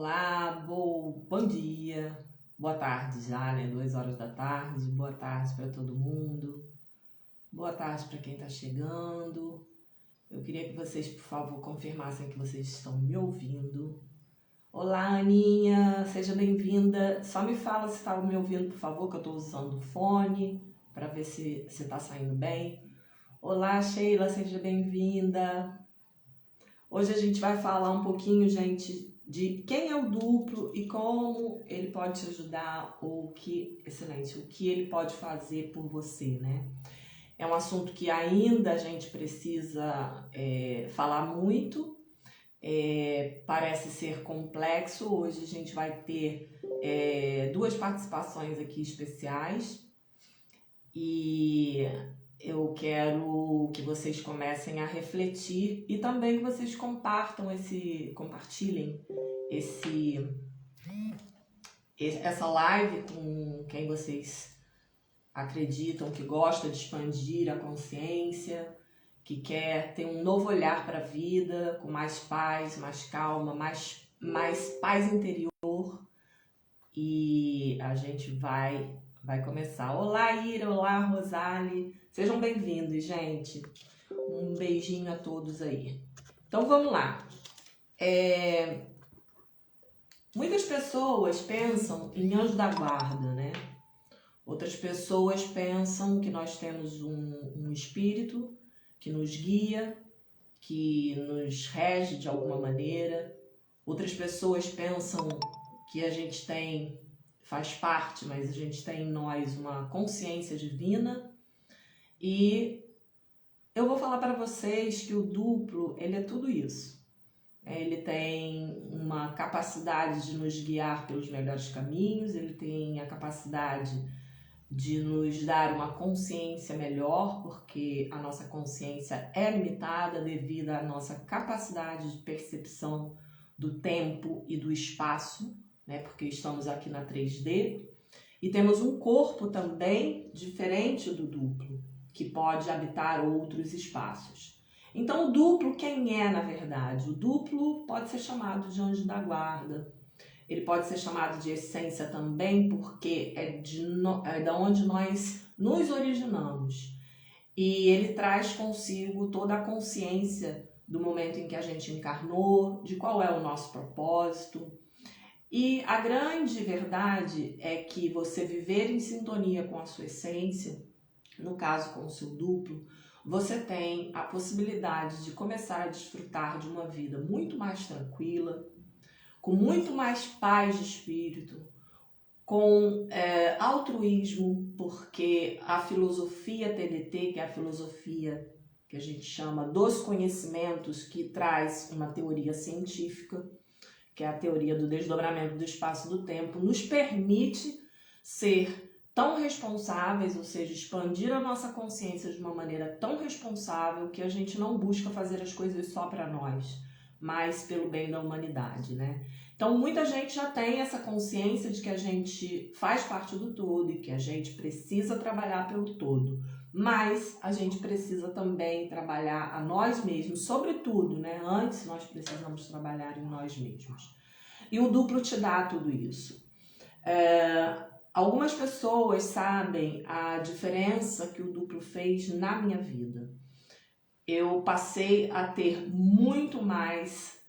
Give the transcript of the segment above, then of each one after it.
Olá, bom dia, boa tarde já, né? 2 horas da tarde, boa tarde para todo mundo, boa tarde para quem está chegando. Eu queria que vocês, por favor, confirmassem que vocês estão me ouvindo. Olá, Aninha, seja bem-vinda. Só me fala se está me ouvindo, por favor, que eu estou usando o fone para ver se está saindo bem. Olá, Sheila, seja bem-vinda. Hoje a gente vai falar um pouquinho, gente, de quem é o duplo e como ele pode te ajudar, o que ele pode fazer por você, né? É um assunto que ainda a gente precisa falar muito, parece ser complexo. Hoje a gente vai ter 2 participações aqui especiais e eu quero que vocês comecem a refletir e também que vocês compartilhem essa live com quem vocês acreditam que gosta de expandir a consciência, que quer ter um novo olhar para a vida, com mais paz, mais calma, mais paz interior. E a gente vai começar. Olá, Ira, olá, Rosali. Sejam bem-vindos, gente. Um beijinho a todos aí. Então, vamos lá. Muitas pessoas pensam em anjo da guarda, né? Outras pessoas pensam que nós temos um espírito que nos guia, que nos rege de alguma maneira. Outras pessoas pensam que a gente faz parte, mas a gente tem em nós uma consciência divina. E eu vou falar para vocês que o duplo, ele é tudo isso. Ele tem uma capacidade de nos guiar pelos melhores caminhos, ele tem a capacidade de nos dar uma consciência melhor, porque a nossa consciência é limitada devido à nossa capacidade de percepção do tempo e do espaço, né? Porque estamos aqui na 3D. E temos um corpo também diferente do duplo, que pode habitar outros espaços. Então, o duplo, quem é, na verdade? O duplo pode ser chamado de anjo da guarda. Ele pode ser chamado de essência também, porque é da onde nós nos originamos. E ele traz consigo toda a consciência do momento em que a gente encarnou, de qual é o nosso propósito. E a grande verdade é que você viver em sintonia com a sua essência, no caso com o seu duplo, você tem a possibilidade de começar a desfrutar de uma vida muito mais tranquila, com muito mais paz de espírito, com altruísmo, porque a filosofia TDT, que é a filosofia que a gente chama dos conhecimentos, que traz uma teoria científica, que é a teoria do desdobramento do espaço e do tempo, nos permite ser tão responsáveis, ou seja, expandir a nossa consciência de uma maneira tão responsável que a gente não busca fazer as coisas só para nós, mas pelo bem da humanidade, né? Então, muita gente já tem essa consciência de que a gente faz parte do todo e que a gente precisa trabalhar pelo todo, mas a gente precisa também trabalhar a nós mesmos, sobretudo, né? Antes nós precisamos trabalhar em nós mesmos. E o duplo te dá tudo isso. Algumas pessoas sabem a diferença que o duplo fez na minha vida. Eu passei a ter muito mais...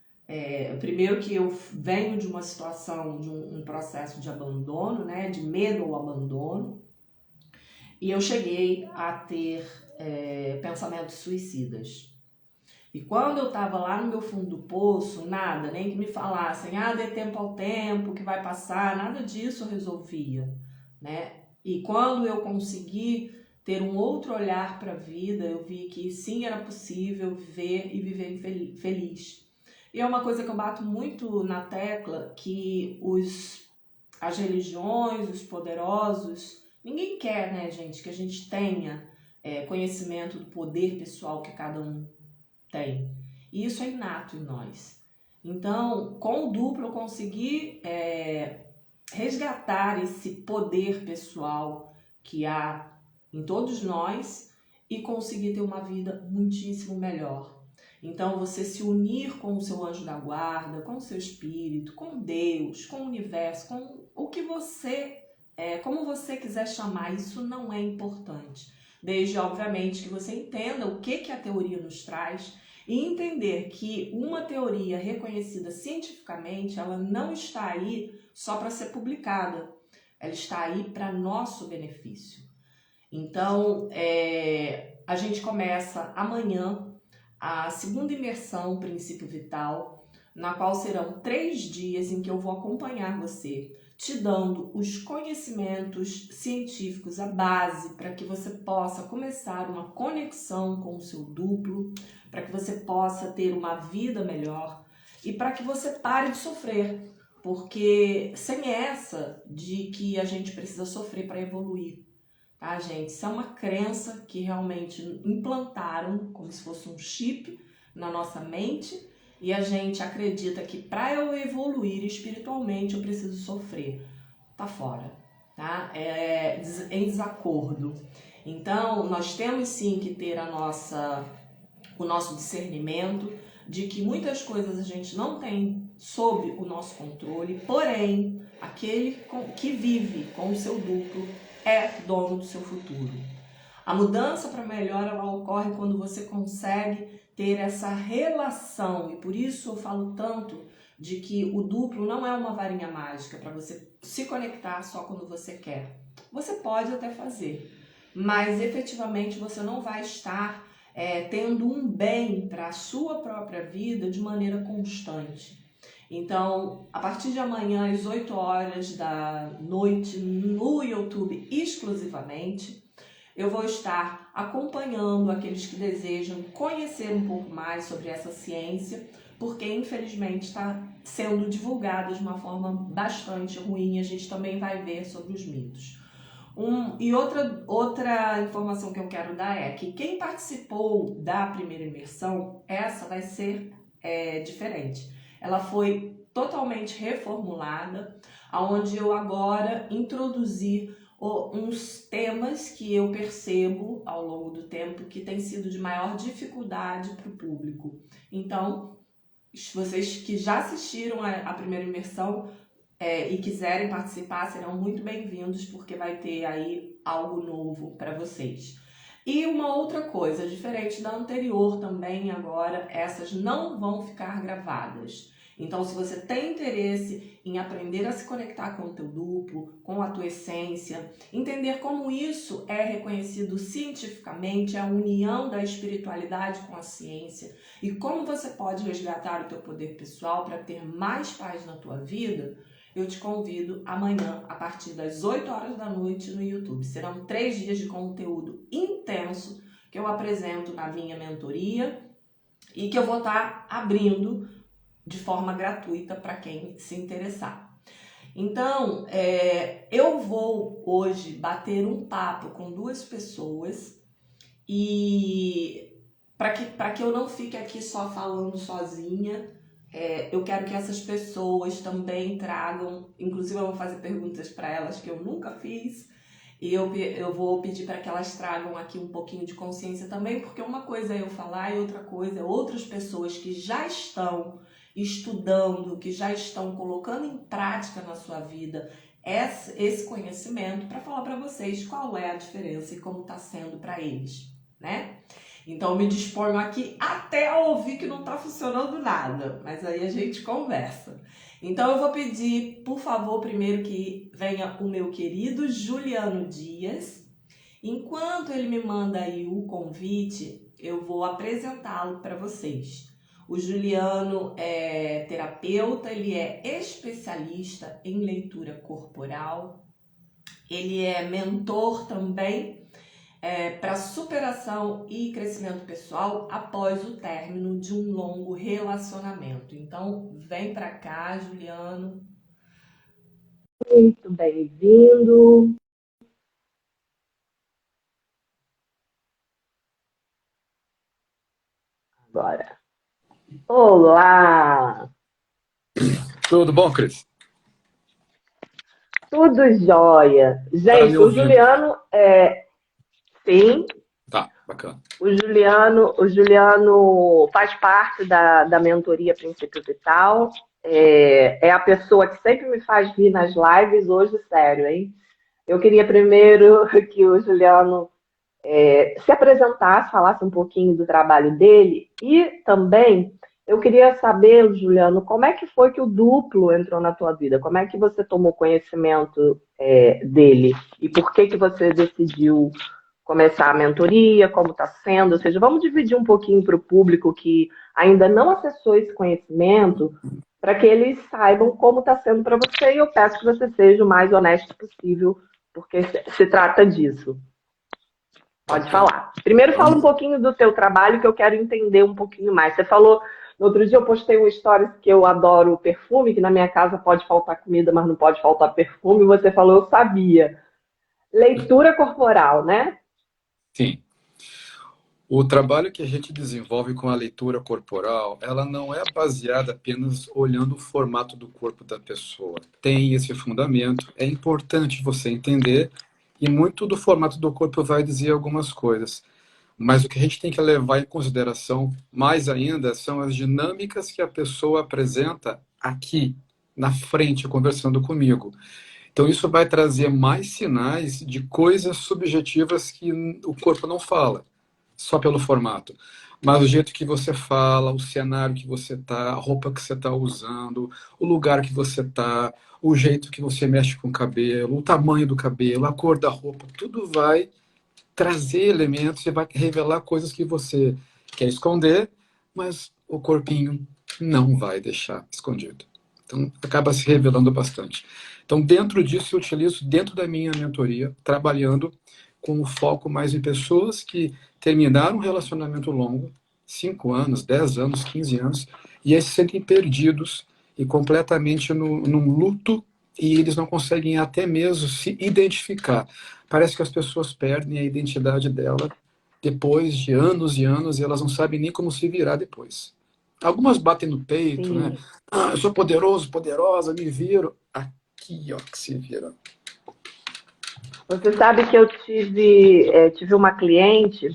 primeiro que eu venho de uma situação, de um processo de abandono, né? De medo ao abandono. E eu cheguei a ter pensamentos suicidas. E quando eu estava lá no meu fundo do poço, nada, nem que me falassem, dê tempo ao tempo, que vai passar, nada disso eu resolvia, né? E quando eu consegui ter um outro olhar para a vida, eu vi que sim, era possível viver e viver feliz. E é uma coisa que eu bato muito na tecla, que as religiões, os poderosos, ninguém quer, né, gente, que a gente tenha conhecimento do poder pessoal que cada um tem. E isso é inato em nós. Então, com o duplo eu consegui resgatar esse poder pessoal que há em todos nós e conseguir ter uma vida muitíssimo melhor. Então, você se unir com o seu anjo da guarda, com o seu espírito, com Deus, com o universo, com o que você, como você quiser chamar, isso não é importante. Desde, obviamente, que você entenda o que a teoria nos traz e entender que uma teoria reconhecida cientificamente, ela não está aí só para ser publicada. Ela está aí para nosso benefício. Então, a gente começa amanhã a segunda imersão Princípio Vital, na qual serão 3 dias em que eu vou acompanhar você, te dando os conhecimentos científicos, a base, para que você possa começar uma conexão com o seu duplo, para que você possa ter uma vida melhor e para que você pare de sofrer, porque sem essa de que a gente precisa sofrer para evoluir. Tá, gente? Isso é uma crença que realmente implantaram como se fosse um chip na nossa mente e a gente acredita que para eu evoluir espiritualmente eu preciso sofrer. Tá fora, tá? É em desacordo. Então, nós temos sim que ter o nosso discernimento de que muitas coisas a gente não tem sob o nosso controle, porém, aquele que vive com o seu duplo é dono do seu futuro. A mudança para melhor, ela ocorre quando você consegue ter essa relação, e por isso eu falo tanto de que o duplo não é uma varinha mágica para você se conectar só quando você quer. Você pode até fazer, mas efetivamente você não vai estar tendo um bem para a sua própria vida de maneira constante. Então, a partir de amanhã, às 8 horas da noite, no YouTube exclusivamente, eu vou estar acompanhando aqueles que desejam conhecer um pouco mais sobre essa ciência, porque infelizmente está sendo divulgada de uma forma bastante ruim. A gente também vai ver sobre os mitos. Outra informação que eu quero dar é que quem participou da primeira imersão, essa vai ser diferente. Ela foi totalmente reformulada, onde eu agora introduzi uns temas que eu percebo ao longo do tempo que tem sido de maior dificuldade para o público. Então, vocês que já assistiram a primeira imersão e quiserem participar, serão muito bem-vindos, porque vai ter aí algo novo para vocês. E uma outra coisa, diferente da anterior também, agora, essas não vão ficar gravadas. Então, se você tem interesse em aprender a se conectar com o teu duplo, com a tua essência, entender como isso é reconhecido cientificamente, a união da espiritualidade com a ciência, e como você pode resgatar o teu poder pessoal para ter mais paz na tua vida, eu te convido amanhã, a partir das 8 horas da noite no YouTube. Serão 3 dias de conteúdo intenso que eu apresento na minha mentoria e que eu vou estar abrindo de forma gratuita para quem se interessar. Então, eu vou hoje bater um papo com 2 pessoas e para que eu não fique aqui só falando sozinha, eu quero que essas pessoas também tragam, inclusive eu vou fazer perguntas para elas que eu nunca fiz, e eu vou pedir para que elas tragam aqui um pouquinho de consciência também, porque uma coisa é eu falar e outra coisa é outras pessoas que já estão estudando, que já estão colocando em prática na sua vida esse conhecimento para falar para vocês qual é a diferença e como está sendo para eles, né? Então eu me disponho aqui até a ouvir que não está funcionando nada, mas aí a gente conversa. Então eu vou pedir, por favor, primeiro que venha o meu querido Juliano Dias. Enquanto ele me manda aí o convite, eu vou apresentá-lo para vocês. O Juliano é terapeuta, ele é especialista em leitura corporal, ele é mentor também para superação e crescimento pessoal após o término de um longo relacionamento. Então, vem para cá, Juliano. Muito bem-vindo. Agora. Olá! Tudo bom, Cris? Tudo jóia. Gente, o Juliano sim. Tá. Bacana. O Juliano faz parte da mentoria Princípios Vital. É a pessoa que sempre me faz rir nas lives, hoje, sério, hein? Eu queria primeiro que o Juliano se apresentasse, falasse um pouquinho do trabalho dele e também eu queria saber, Juliano, como é que foi que o duplo entrou na tua vida? Como é que você tomou conhecimento dele? E por que que você decidiu começar a mentoria, como está sendo? Ou seja, vamos dividir um pouquinho para o público que ainda não acessou esse conhecimento, para que eles saibam como está sendo para você, e eu peço que você seja o mais honesto possível, porque se trata disso. Pode Bacana. falar. Primeiro fala um Vamos. pouquinho do teu trabalho, que eu quero entender um pouquinho mais. Você falou, no outro dia eu postei uma história que eu adoro perfume, que na minha casa pode faltar comida, mas não pode faltar perfume. Você falou, eu sabia. Leitura corporal, né? Sim. O trabalho que a gente desenvolve com a leitura corporal, ela não é baseada apenas olhando o formato do corpo da pessoa. Tem esse fundamento, é importante você entender, e muito do formato do corpo vai dizer algumas coisas. Mas o que a gente tem que levar em consideração, mais ainda, são as dinâmicas que a pessoa apresenta aqui, na frente, conversando comigo. Então, isso vai trazer mais sinais de coisas subjetivas que o corpo não fala, só pelo formato. Mas o jeito que você fala, o cenário que você está, a roupa que você está usando, o lugar que você está, o jeito que você mexe com o cabelo, o tamanho do cabelo, a cor da roupa, tudo vai trazer elementos e vai revelar coisas que você quer esconder, mas o corpinho não vai deixar escondido. Então, acaba se revelando bastante. Então, dentro disso, eu utilizo dentro da minha mentoria, trabalhando com o foco mais em pessoas que terminaram um relacionamento longo, 5 anos, 10 anos, 15 anos, e aí se sentem perdidos e completamente num luto, e eles não conseguem até mesmo se identificar. Parece que as pessoas perdem a identidade dela depois de anos e anos, e elas não sabem nem como se virar depois. Algumas batem no peito, né? Sim. Ah, eu sou poderoso, poderosa, me viro. Aqui, ó, que se vira. Você sabe que eu tive uma cliente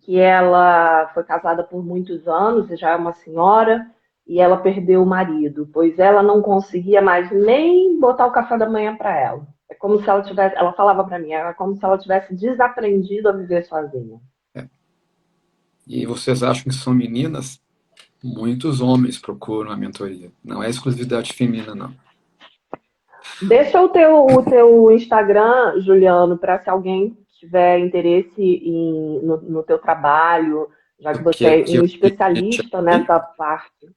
que ela foi casada por muitos anos, e já é uma senhora, e ela perdeu o marido, pois ela não conseguia mais nem botar o café da manhã para ela. É como se ela tivesse, ela falava para mim, era como se ela tivesse desaprendido a viver sozinha. É. E vocês acham que são meninas? Muitos homens procuram a mentoria. Não é exclusividade feminina, não. Deixa o teu Instagram, Juliano, para se alguém tiver interesse no teu trabalho, já que você Quer é que um eu digite especialista ele? nessa parte.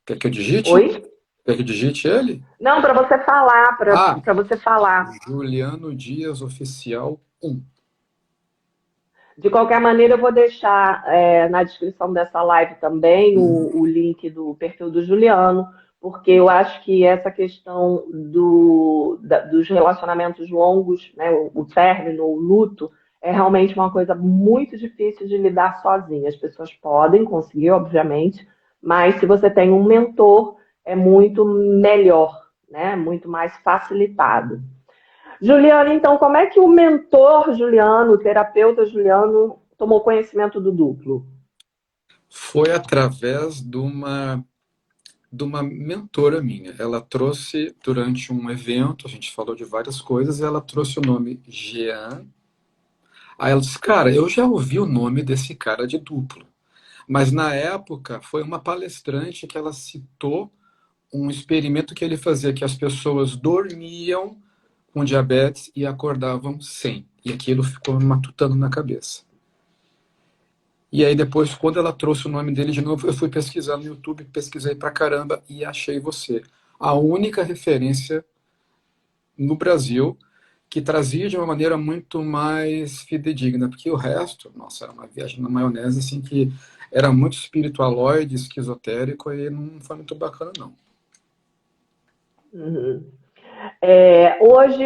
Quer que eu digite? Oi? Quer que eu digite ele? Não, para você falar, Ah, para você falar. Juliano Dias Oficial 1. De qualquer maneira, eu vou deixar na descrição dessa live também o link do perfil do Juliano, porque eu acho que essa questão dos relacionamentos longos, né, o término, o luto, é realmente uma coisa muito difícil de lidar sozinha. As pessoas podem conseguir, obviamente, mas se você tem um mentor, é muito melhor, né, muito mais facilitado. Juliano, então, como é que o mentor Juliano, o terapeuta Juliano, tomou conhecimento do duplo? Foi através de uma mentora minha. Ela trouxe, durante um evento, a gente falou de várias coisas, ela trouxe o nome Jean. Aí ela disse, cara, eu já ouvi o nome desse cara de duplo. Mas na época foi uma palestrante que ela citou um experimento que ele fazia, que as pessoas dormiam com diabetes e acordavam sem. E aquilo ficou me matutando na cabeça. E aí depois, quando ela trouxe o nome dele de novo, eu fui pesquisar no YouTube, pesquisei pra caramba e achei você. A única referência no Brasil que trazia de uma maneira muito mais fidedigna, porque o resto, nossa, era uma viagem na maionese, assim, que era muito espiritualoide, esquizotérico, e não foi muito bacana, não. Uhum. Hoje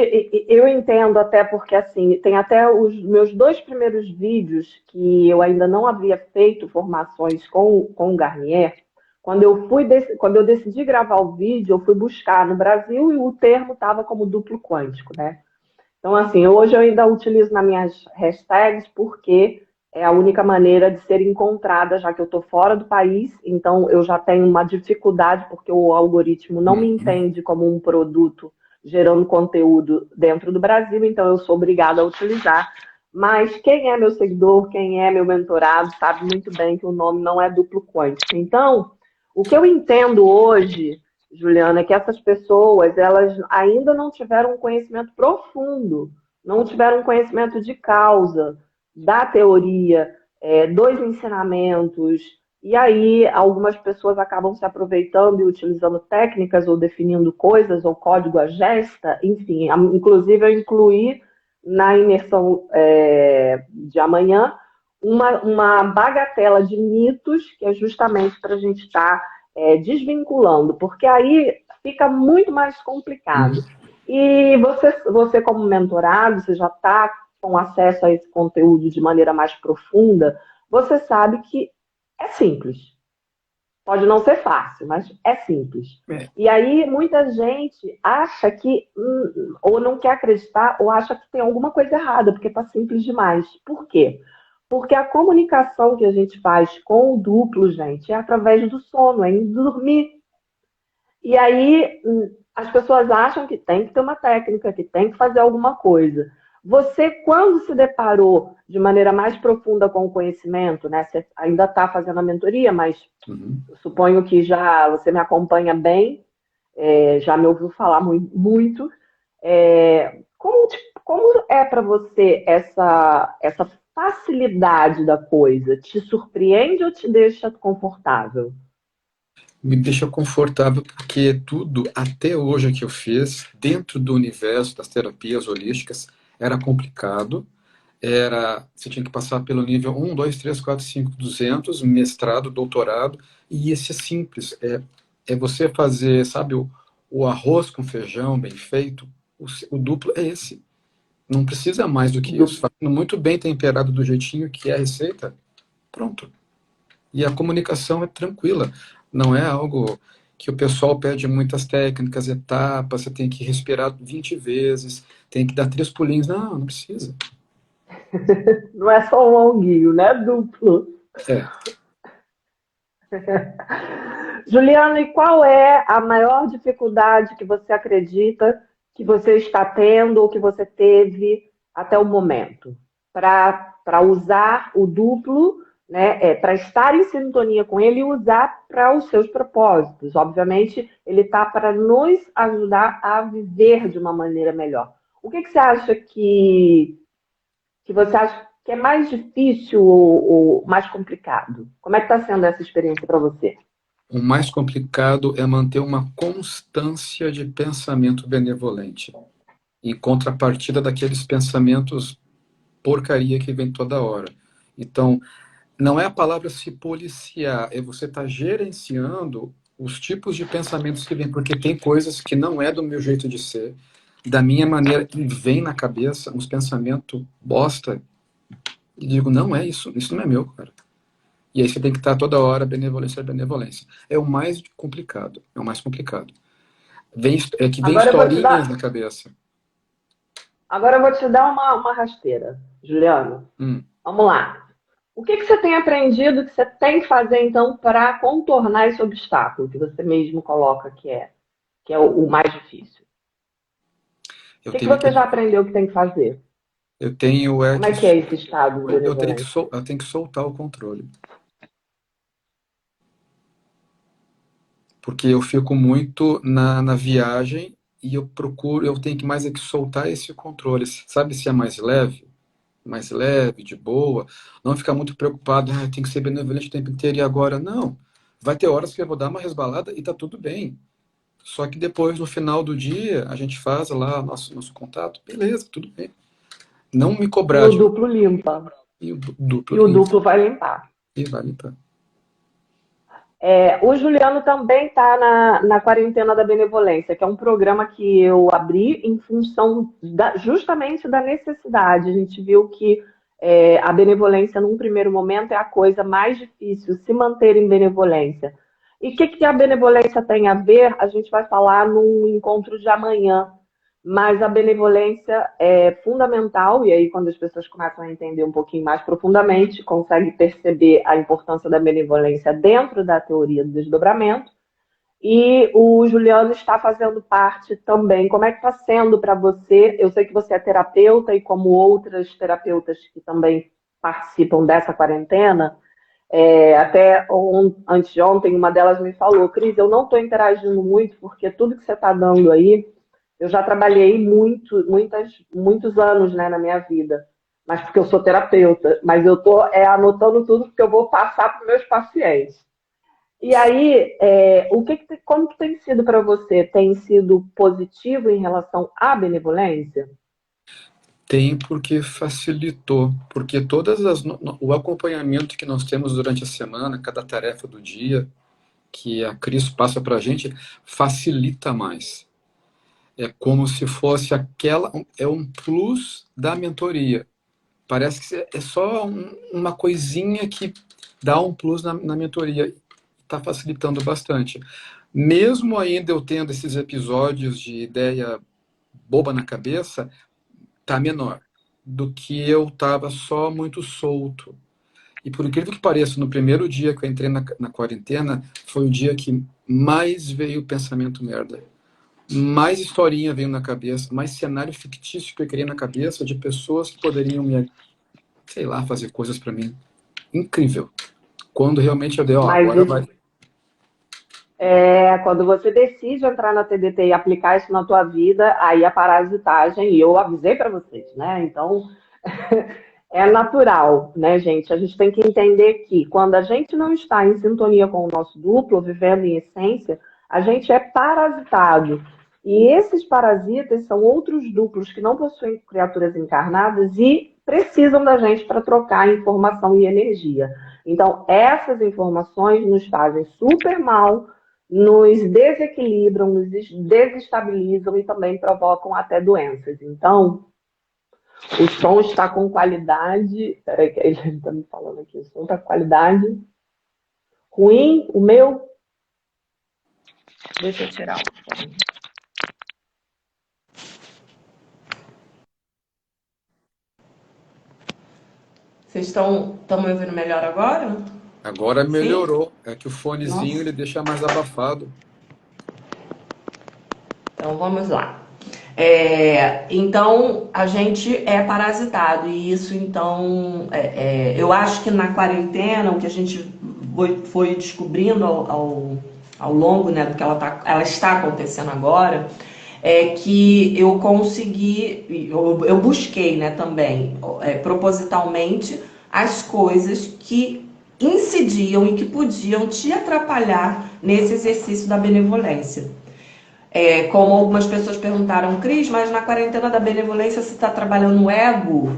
eu entendo até porque assim tem até os meus dois primeiros vídeos que eu ainda não havia feito formações com o Garnier. Quando eu decidi gravar o vídeo, eu fui buscar no Brasil e o termo estava como duplo quântico, né? Então assim, hoje eu ainda utilizo nas minhas hashtags porque é a única maneira de ser encontrada, já que eu estou fora do país, então eu já tenho uma dificuldade, porque o algoritmo não me Uhum. entende como um produto gerando conteúdo dentro do Brasil, então eu sou obrigada a utilizar. Mas quem é meu seguidor, quem é meu mentorado, sabe muito bem que o nome não é duplo quântico. Então, o que eu entendo hoje, Juliana, é que essas pessoas, elas ainda não tiveram um conhecimento profundo, não tiveram um conhecimento de causa, da teoria, dos ensinamentos, e aí algumas pessoas acabam se aproveitando e utilizando técnicas ou definindo coisas, ou código à gesta, enfim, inclusive eu incluí na imersão de amanhã uma bagatela de mitos, que é justamente para a gente estar desvinculando, porque aí fica muito mais complicado. Uhum. E você como mentorado, você já está com acesso a esse conteúdo de maneira mais profunda, você sabe que é simples. Pode não ser fácil, mas é simples. É. E aí muita gente acha que, ou não quer acreditar, ou acha que tem alguma coisa errada, porque está simples demais. Por quê? Porque a comunicação que a gente faz com o duplo, gente, é através do sono, é em dormir. E aí as pessoas acham que tem que ter uma técnica, que tem que fazer alguma coisa. Você, quando se deparou de maneira mais profunda com o conhecimento, né? Você ainda está fazendo a mentoria, mas Uhum. suponho que já você me acompanha bem, já me ouviu falar muito. Como é para você essa facilidade da coisa? Te surpreende ou te deixa confortável? Me deixa confortável porque tudo, até hoje, que eu fiz, dentro do universo das terapias holísticas, era complicado. Você tinha que passar pelo nível 1, 2, 3, 4, 5, 200, mestrado, doutorado, e esse é simples. É você fazer, sabe, o arroz com feijão bem feito, o duplo é esse. Não precisa mais do que isso. Fazendo muito bem temperado do jeitinho que é a receita, pronto. E a comunicação é tranquila. Não é algo que o pessoal pede muitas técnicas, etapas, você tem que respirar 20 vezes, tem que dar 3 pulinhos. Não, não precisa. Não é só um longuinho, né? Duplo. É. Juliana, e qual é a maior dificuldade que você acredita que você está tendo ou que você teve até o momento para usar o duplo, né, para estar em sintonia com ele e usar para os seus propósitos? Obviamente, ele está para nos ajudar a viver de uma maneira melhor. O que você acha que você acha que é mais difícil ou mais complicado? Como é que está sendo essa experiência para você? O mais complicado é manter uma constância de pensamento benevolente, em contrapartida daqueles pensamentos porcaria que vem toda hora. Então, não é a palavra se policiar, é você estar gerenciando os tipos de pensamentos que vêm, porque tem coisas que não é do meu jeito de ser, da minha maneira, e vem na cabeça uns pensamentos bosta, e digo, não é isso, isso não é meu, cara. E aí você tem que estar toda hora benevolência, benevolência. É o mais complicado, é o mais complicado. É que vem Agora eu vou te historinhas dar, na cabeça. agora eu vou te dar uma rasteira, Juliano. Hum. Vamos lá. O que você tem aprendido que você tem que fazer, então, para contornar esse obstáculo que você mesmo coloca que é o mais difícil? O Eu que tenho você já que, aprendeu que tem que fazer? eu tenho é Como que, é que é esse estado de benevolência? eu tenho que soltar o controle. Porque eu fico muito na viagem e eu tenho que mais é que soltar esse controle. Sabe se é mais leve, de boa, não ficar muito preocupado, tem que ser benevolente o tempo inteiro e agora não. Vai ter horas que eu vou dar uma resbalada e tá tudo bem. Só que depois, no final do dia, a gente faz lá nosso contato, beleza, tudo bem. Não me E cobrar o de duplo limpa. e o duplo E o limpo duplo vai limpar. e vai limpar. O Juliano também está na Quarentena da Benevolência, que é um programa que eu abri em função justamente da necessidade. A gente viu que a benevolência, num primeiro momento, é a coisa mais difícil, se manter em benevolência. E o que a benevolência tem a ver? A gente vai falar no encontro de amanhã. mas a benevolência é fundamental, e aí quando as pessoas começam a entender um pouquinho mais profundamente, conseguem perceber a importância da benevolência dentro da teoria do desdobramento. E o Juliano está fazendo parte também. Como é que está sendo para você? Eu sei que você é terapeuta e como outras terapeutas que também participam dessa quarentena, antes de ontem, uma delas me falou, Cris, eu não estou interagindo muito porque tudo que você está dando aí, eu já trabalhei muitos anos, né, na minha vida, mas porque eu sou terapeuta, mas eu estou anotando tudo porque eu vou passar para os meus pacientes. E aí, como que tem sido para você? Tem sido positivo em relação à benevolência? Tem porque facilitou, porque o acompanhamento que nós temos durante a semana, cada tarefa do dia que a Cris passa para a gente, facilita mais. É como se fosse um plus da mentoria. Parece que é só uma coisinha que dá um plus na mentoria. Está facilitando bastante. Mesmo ainda eu tendo esses episódios de ideia boba na cabeça, tá menor do que eu estava só muito solto. E por incrível que pareça, no primeiro dia que eu entrei na quarentena, foi o dia que mais veio pensamento merda. Mais historinha veio na cabeça, mais cenário fictício que eu criei na cabeça de pessoas que poderiam sei lá, fazer coisas para mim. Incrível. Quando realmente eu dei, agora vai. Quando você decide entrar na TDT e aplicar isso na tua vida, aí a parasitagem, e eu avisei para vocês, né? Então, é natural, né, gente? A gente tem que entender que quando a gente não está em sintonia com o nosso duplo, vivendo em essência, a gente é parasitado. E esses parasitas são outros duplos que não possuem criaturas encarnadas e precisam da gente para trocar informação e energia. Então, essas informações nos fazem super mal, nos desequilibram, nos desestabilizam e também provocam até doenças. Então, o som está com qualidade. Peraí, que ele está me falando aqui. O som está com qualidade ruim. O meu. Deixa eu tirar o som. Vocês estão me ouvindo melhor agora? Agora melhorou. Sim? É que o fonezinho ele deixa mais abafado. Então vamos lá. Então a gente é parasitado e isso então eu acho que na quarentena o que a gente foi descobrindo ao longo, né, do que ela está acontecendo agora é que eu consegui, eu busquei, né, também propositalmente as coisas que incidiam e que podiam te atrapalhar nesse exercício da benevolência. Como algumas pessoas perguntaram, Cris, mas na quarentena da benevolência você está trabalhando o ego?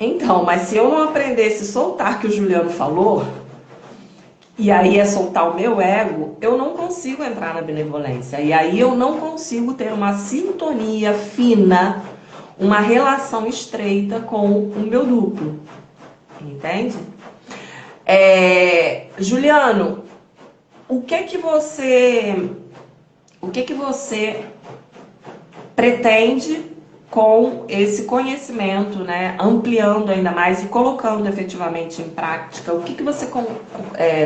Então, mas se eu não aprendesse a soltar, que o Juliano falou, e aí é soltar o meu ego, eu não consigo entrar na benevolência. E aí eu não consigo ter uma sintonia fina, uma relação estreita com o meu duplo. Entende? Juliano, o que você pretende com esse conhecimento, né, ampliando ainda mais e colocando efetivamente em prática? O que você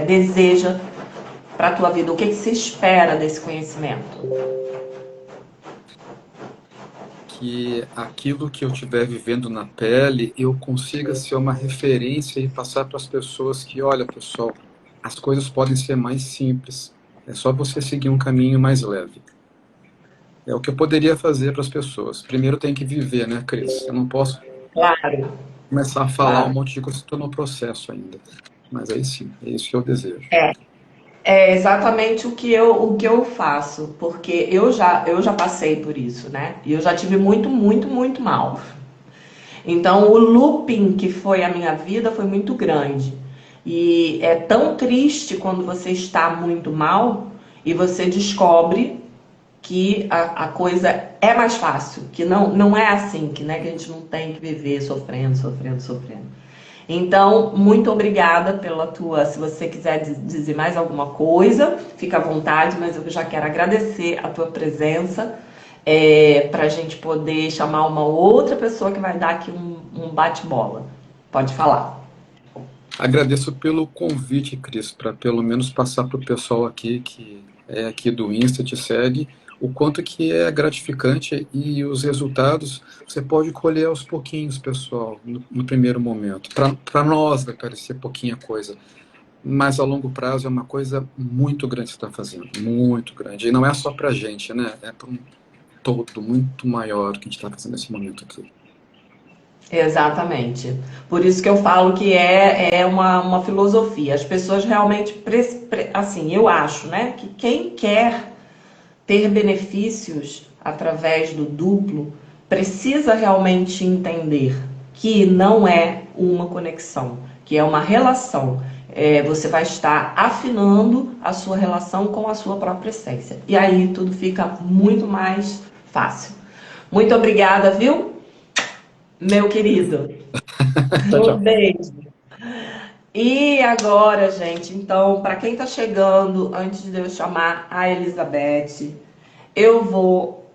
deseja para a tua vida? O que você espera desse conhecimento? Que aquilo que eu estiver vivendo na pele, eu consiga ser uma referência e passar para as pessoas que, olha, pessoal, as coisas podem ser mais simples. É só você seguir um caminho mais leve. É o que eu poderia fazer para as pessoas. Primeiro tem que viver, né, Cris? Eu não posso começar a falar um monte de coisa, estou no processo ainda. Mas aí sim, é isso que eu desejo. É exatamente o que eu faço, porque eu já passei por isso, né? E eu já tive muito, muito, muito mal. Então o looping que foi a minha vida foi muito grande. E é tão triste quando você está muito mal e você descobre que a coisa é mais fácil, que não é assim, que, né, que a gente não tem que viver sofrendo, sofrendo, sofrendo. Então, muito obrigada pela tua... Se você quiser dizer mais alguma coisa, fica à vontade, mas eu já quero agradecer a tua presença. para a gente poder chamar uma outra pessoa que vai dar aqui um bate-bola. Pode falar. Agradeço pelo convite, Cris, para pelo menos passar para o pessoal aqui que é aqui do Insta, te segue, o quanto que é gratificante e os resultados você pode colher aos pouquinhos, pessoal, no primeiro momento. Para nós vai parecer pouquinha coisa, mas a longo prazo é uma coisa muito grande que você está fazendo, muito grande. E não é só para a gente, né? É para um todo muito maior que a gente está fazendo nesse momento aqui. Exatamente. Por isso que eu falo que é uma filosofia. As pessoas realmente, assim, eu acho, né, que quem quer ter benefícios através do duplo precisa realmente entender que não é uma conexão, que é uma relação. Você vai estar afinando a sua relação com a sua própria essência. E aí tudo fica muito mais fácil. Muito obrigada, viu? Meu querido. Tchau, tchau. Um beijo. E agora, gente, então, para quem está chegando, antes de eu chamar a Elizabeth, eu vou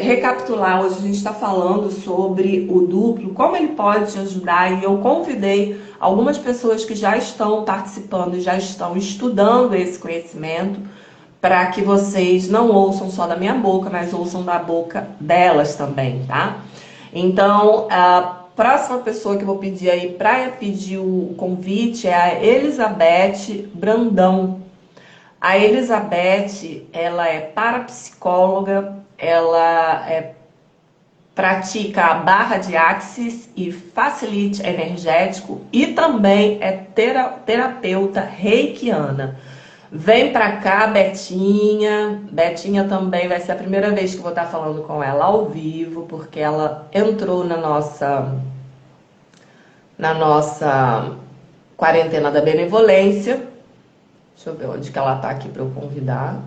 recapitular. Hoje a gente está falando sobre o duplo, como ele pode te ajudar, e eu convidei algumas pessoas que já estão participando, já estão estudando esse conhecimento, para que vocês não ouçam só da minha boca, mas ouçam da boca delas também, tá? Então, a próxima pessoa que eu vou pedir aí para pedir o convite é a Elizabeth Brandão. A Elizabeth, ela é parapsicóloga, ela pratica a barra de axis e facilite energético e também é terapeuta reikiana. Vem pra cá, Betinha. Betinha também vai ser a primeira vez que eu vou estar falando com ela ao vivo, porque ela entrou na nossa quarentena da benevolência. Deixa eu ver onde que ela tá aqui para eu convidar.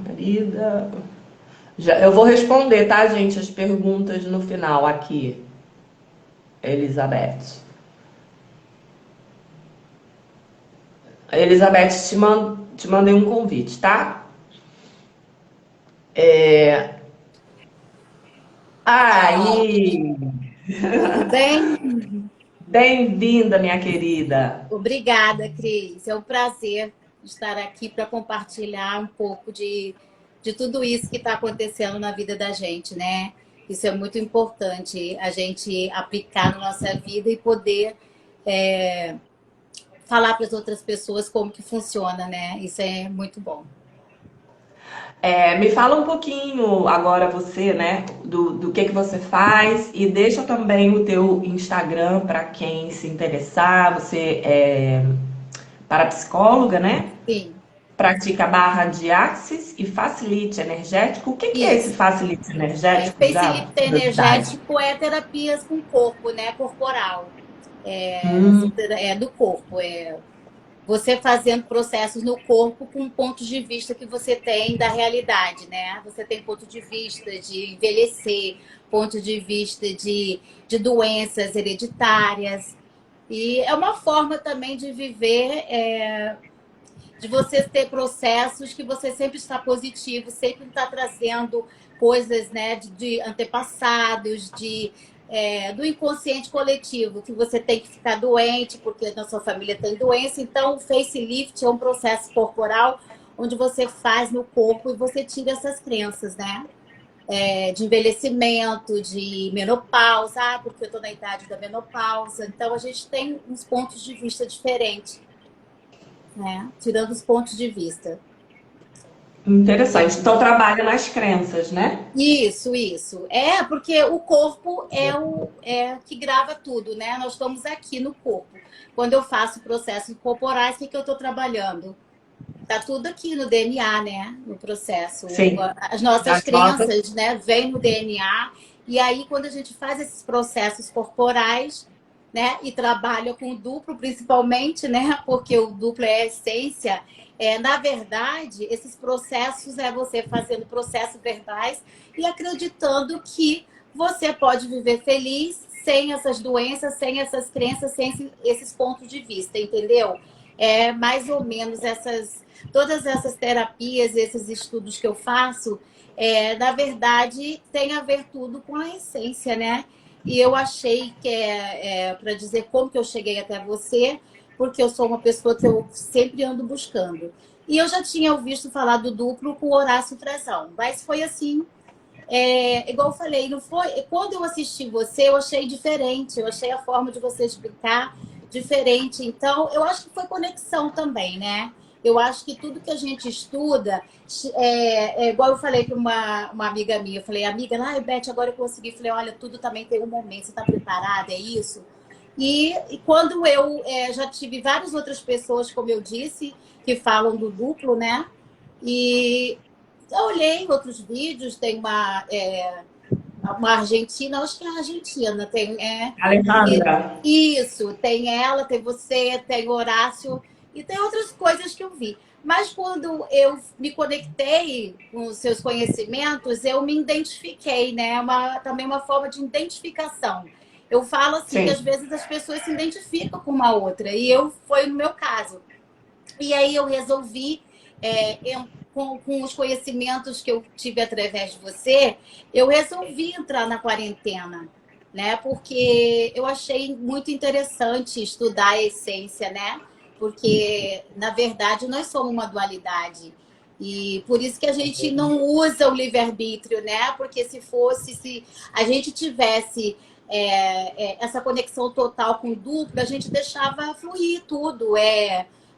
Marida. Eu vou responder, tá, gente, as perguntas no final aqui. Elizabeth. Elizabeth, te mandei um convite, tá? Aí! Tudo bem? Bem-vinda, minha querida. Obrigada, Cris. É um prazer estar aqui para compartilhar um pouco de tudo isso que está acontecendo na vida da gente, né? Isso é muito importante, a gente aplicar na nossa vida e poder falar para as outras pessoas como que funciona, né? Isso é muito bom. Me fala um pouquinho agora você, né, do que você faz e deixa também o teu Instagram para quem se interessar. Você é parapsicóloga, né? Sim. Pratica barra de axis e facilite energético. O que é esse facilite energético? Facilite energético é terapias com o corpo, né? Corporal. Do corpo. Você fazendo processos no corpo com pontos de vista que você tem da realidade, né? Você tem ponto de vista de envelhecer, ponto de vista de doenças hereditárias. E é uma forma também de viver, de você ter processos que você sempre está positivo, sempre está trazendo coisas, né, de antepassados, do inconsciente coletivo, que você tem que ficar doente porque na sua família tem doença. Então, o facelift é um processo corporal onde você faz no corpo e você tira essas crenças, né? De envelhecimento, de menopausa, porque eu estou na idade da menopausa. Então, a gente tem uns pontos de vista diferentes, né? Tirando os pontos de vista. Interessante. Então trabalha nas crenças, né? Isso. Porque o corpo é que grava tudo, né? Nós estamos aqui no corpo. Quando eu faço processos corporais, o que eu estou trabalhando? Tá tudo aqui no DNA, né? No processo. Sim. As nossas crenças, né? Vêm no DNA. E aí, quando a gente faz esses processos corporais, né? E trabalha com o duplo, principalmente, né? Porque o duplo é a essência. Na verdade, esses processos é você fazendo processos verbais e acreditando que você pode viver feliz sem essas doenças, sem essas crenças, sem esses pontos de vista, entendeu? Mais ou menos todas essas terapias, esses estudos que eu faço, na verdade, tem a ver tudo com a essência, né? E eu achei que para dizer como que eu cheguei até você, porque eu sou uma pessoa que eu sempre ando buscando. E eu já tinha ouvido falar do duplo com Horácio Frazão, mas foi assim, igual eu falei, não foi. Quando eu assisti você, eu achei diferente, eu achei a forma de você explicar diferente. Então, eu acho que foi conexão também, né? Eu acho que tudo que a gente estuda, igual eu falei para uma amiga minha, eu falei, amiga, Beth, agora eu consegui. Falei, olha, tudo também tem um momento, você está preparada, é isso? E quando eu já tive várias outras pessoas, como eu disse, que falam do duplo, né? E eu olhei outros vídeos, tem uma argentina, acho que é argentina, tem Alejandra. isso, tem ela, tem você, tem Horácio e tem outras coisas que eu vi. Mas quando eu me conectei com os seus conhecimentos, eu me identifiquei, né? Também uma forma de identificação. Eu falo assim, Sim. que às vezes as pessoas se identificam com uma outra, e foi no meu caso. E aí eu resolvi, com os conhecimentos que eu tive através de você, eu resolvi entrar na quarentena, né? Porque eu achei muito interessante estudar a essência, né? Porque, na verdade, nós somos uma dualidade. E por isso que a gente não usa o livre-arbítrio, né? Porque se a gente tivesse essa conexão total com o duplo, a gente deixava fluir tudo.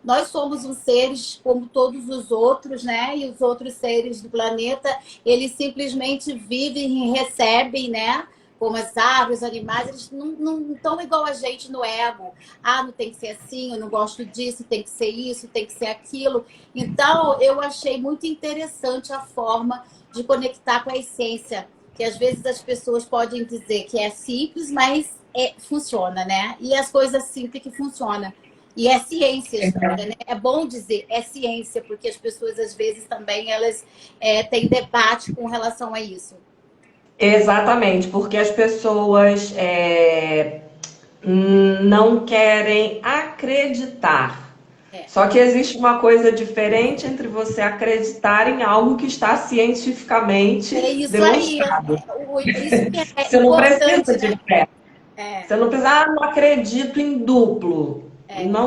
Nós somos uns seres como todos os outros, né? E os outros seres do planeta, eles simplesmente vivem e recebem, né? Como as árvores, os animais, eles não estão igual a gente no ego. Ah, não tem que ser assim, eu não gosto disso, tem que ser isso, tem que ser aquilo. Então, eu achei muito interessante a forma de conectar com a essência, que às vezes as pessoas podem dizer que é simples, mas funciona, né? E as coisas simples que funcionam. E é ciência, né? É bom dizer, é ciência, porque as pessoas, às vezes, também elas têm debate com relação a isso. Exatamente, porque as pessoas não querem acreditar. Só que existe uma coisa diferente entre você acreditar em algo que está cientificamente demonstrado. Isso que é Você não importante, precisa de fé. Você não precisa, não acredito em duplo. Não,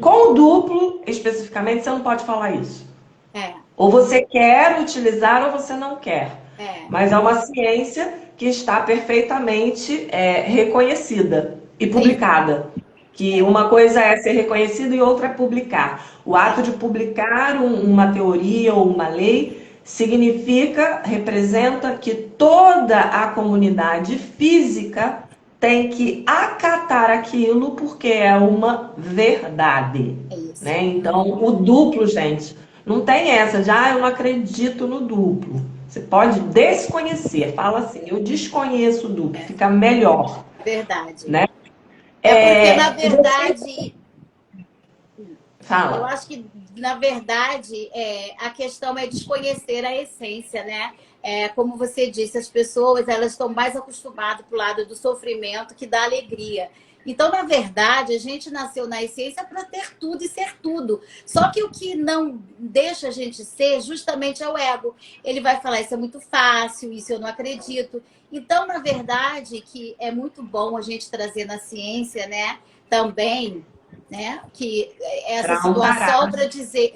com o duplo, especificamente, você não pode falar isso. Ou você quer utilizar ou você não quer. Mas é uma ciência que está perfeitamente reconhecida e publicada. Que uma coisa é ser reconhecido e outra é publicar. O ato de publicar uma teoria ou uma lei representa que toda a comunidade física tem que acatar aquilo porque é uma verdade. Né? Então, o duplo, gente, não tem essa de, eu não acredito no duplo. Você pode desconhecer, fala assim, eu desconheço o duplo, fica melhor. Verdade. Né? Porque, na verdade, Fala. Eu acho que, na verdade, a questão é desconhecer a essência, né? Como você disse, as pessoas elas estão mais acostumadas para o lado do sofrimento que da alegria. Então, na verdade, a gente nasceu na essência para ter tudo e ser tudo. Só que o que não deixa a gente ser, justamente, é o ego. Ele vai falar, isso é muito fácil, isso eu não acredito. Então, na verdade, que é muito bom a gente trazer na ciência, né? Também, né? Que essa situação para dizer,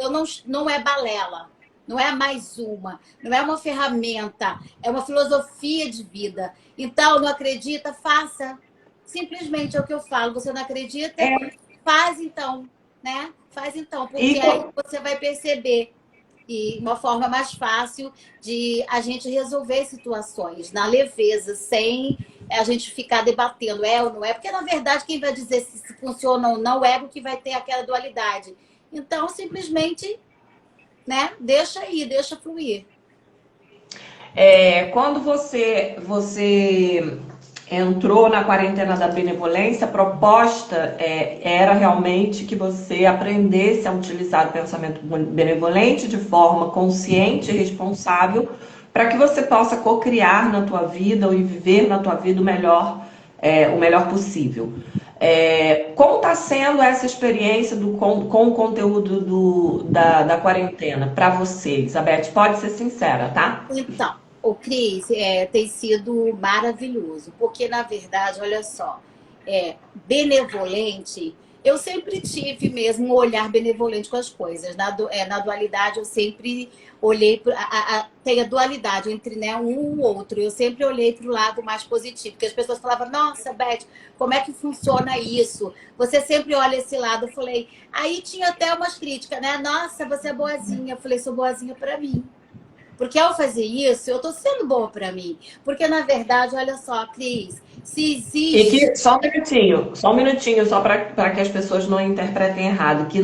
não é balela. Não é mais uma, não é uma ferramenta, é uma filosofia de vida. Então, não acredita, faça. Simplesmente é o que eu falo. Você não acredita? Faz então, né? Faz então, porque aí você vai perceber e uma forma mais fácil de a gente resolver situações na leveza, sem a gente ficar debatendo ou não é, porque na verdade quem vai dizer se funciona ou não é o que vai ter aquela dualidade. Então, simplesmente, né? Deixa aí, deixa fluir. Quando você entrou na quarentena da benevolência, a proposta era realmente que você aprendesse a utilizar o pensamento benevolente de forma consciente e responsável para que você possa cocriar na tua vida e viver na tua vida o melhor possível. Como está sendo essa experiência com o conteúdo da quarentena para você, Elizabeth? Pode ser sincera, tá? Então, o Cris, tem sido maravilhoso, porque na verdade, olha só, benevolente, eu sempre tive mesmo um olhar benevolente com as coisas. Na dualidade, eu sempre olhei, tem a dualidade entre, né, um e o outro. Eu sempre olhei para o lado mais positivo, porque as pessoas falavam, nossa, Beth, como é que funciona isso? Você sempre olha esse lado. Eu falei, aí tinha até umas críticas, né? Nossa, você é boazinha. Eu falei, sou boazinha para mim. Porque ao fazer isso, eu tô sendo boa para mim. Porque, na verdade, olha só, Cris, se E existe. que, só um minutinho, só para que as pessoas não interpretem errado, que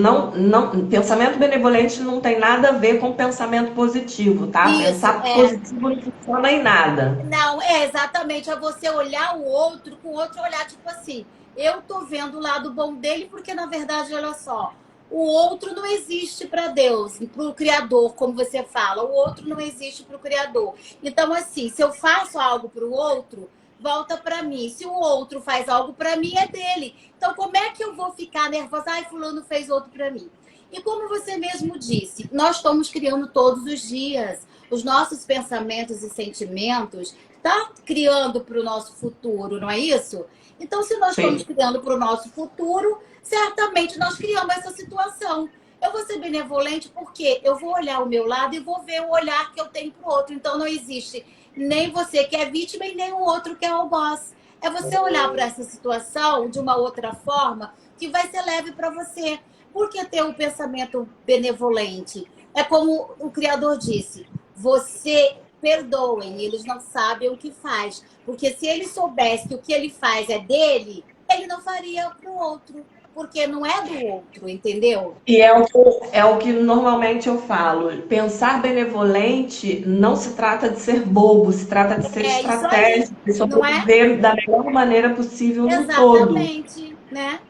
pensamento benevolente não tem nada a ver com pensamento positivo, tá? Isso, Pensar positivo não funciona em nada. não, é exatamente, é você olhar o outro com outro olhar, tipo assim, eu tô vendo o lado bom dele, porque, na verdade, olha só, o outro não existe para Deus, para o Criador, como você fala, o outro não existe para o Criador. Então, assim, se eu faço algo para o outro, volta para mim. Se o outro faz algo para mim, é dele. Então, como é que eu vou ficar nervosa? Ai, fulano fez outro para mim. E como você mesmo disse, nós estamos criando todos os dias. Os nossos pensamentos e sentimentos estão criando para o nosso futuro, não é isso? Então, se nós estamos Sim. criando para o nosso futuro, certamente nós criamos essa situação. Eu vou ser benevolente porque eu vou olhar o meu lado e vou ver o olhar que eu tenho para o outro. Então, não existe nem você que é vítima e nem o outro que é o boss. É você olhar para essa situação de uma outra forma que vai ser leve para você. Por que ter um pensamento benevolente? É como o Criador disse, você perdoem, eles não sabem o que faz. Porque se ele soubesse que o que ele faz é dele, ele não faria para o outro. Porque não é do outro, entendeu? E é o que normalmente eu falo. Pensar benevolente não se trata de ser bobo, se trata de ser É isso aí, estratégico, de não é? sobreviver da melhor maneira possível no todo. Exatamente, né?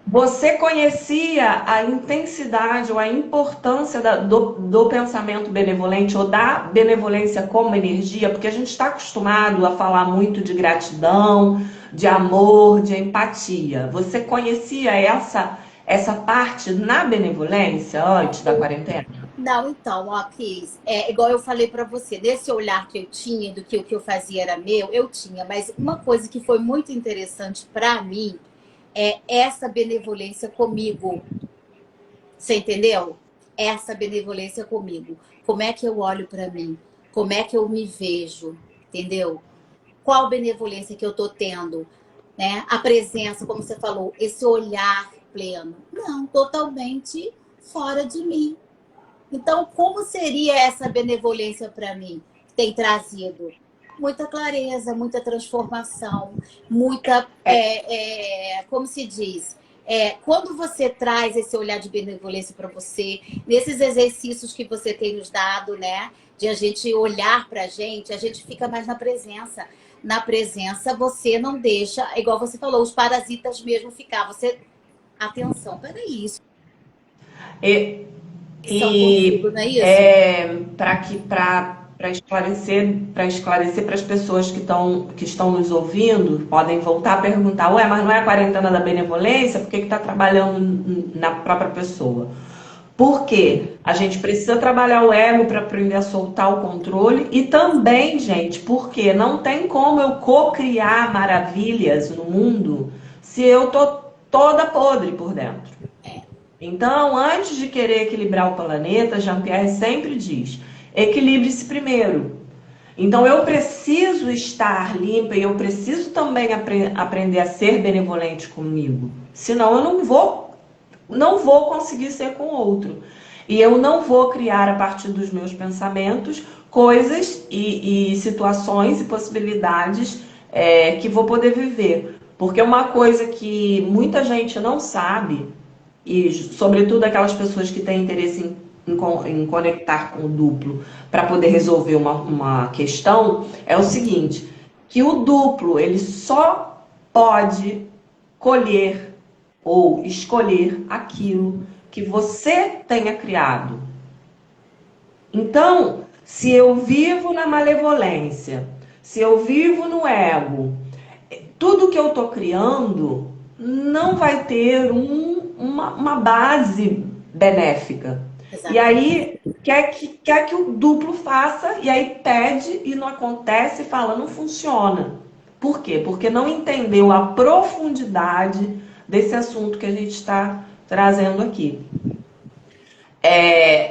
Você conhecia a intensidade ou a importância do pensamento benevolente ou da benevolência como energia? Porque a gente está acostumado a falar muito de gratidão, de amor, de empatia. Você conhecia essa parte na benevolência antes da quarentena? Não, então, ó, Cris, igual eu falei pra você, desse olhar que eu tinha, do que o que eu fazia era meu, eu tinha, mas uma coisa que foi muito interessante pra mim é essa benevolência comigo. Você entendeu? Essa benevolência comigo. Como é que eu olho pra mim? Como é que eu me vejo? Entendeu? Qual benevolência que eu tô tendo? Né? A presença, como você falou, esse olhar pleno. Não, totalmente fora de mim. Então, como seria essa benevolência para mim? Tem trazido muita clareza, muita transformação, muita, como se diz, quando você traz esse olhar de benevolência para você, nesses exercícios que você tem nos dado, né, de a gente olhar para a gente fica mais na presença. Na presença, você não deixa, igual você falou, os parasitas mesmo ficar. Você, atenção, peraí, isso E, são comigo, e não é isso? para esclarecer para as pessoas que estão nos ouvindo, podem voltar a perguntar, ué, mas não é a quarentena da benevolência? Por que está trabalhando na própria pessoa? Por quê? A gente precisa trabalhar o ego para aprender a soltar o controle e também, gente, porque não tem como eu co-criar maravilhas no mundo se eu tô toda podre por dentro. Então, antes de querer equilibrar o planeta, Jean-Pierre sempre diz, equilibre-se primeiro. Então, eu preciso estar limpa e eu preciso também aprender a ser benevolente comigo. Senão, eu não vou conseguir ser com o outro. E eu não vou criar, a partir dos meus pensamentos, coisas e situações e possibilidades que vou poder viver. Porque uma coisa que muita gente não sabe, e sobretudo aquelas pessoas que têm interesse em conectar com o duplo para poder resolver uma questão, é o seguinte, que o duplo ele só pode colher ou escolher aquilo que você tenha criado. Então, se eu vivo na malevolência, se eu vivo no ego, tudo que eu estou criando não vai ter uma base benéfica. Exato. E aí quer que o duplo faça, e aí pede e não acontece, e fala, não funciona. Por quê? Porque não entendeu a profundidade desse assunto que a gente está trazendo aqui.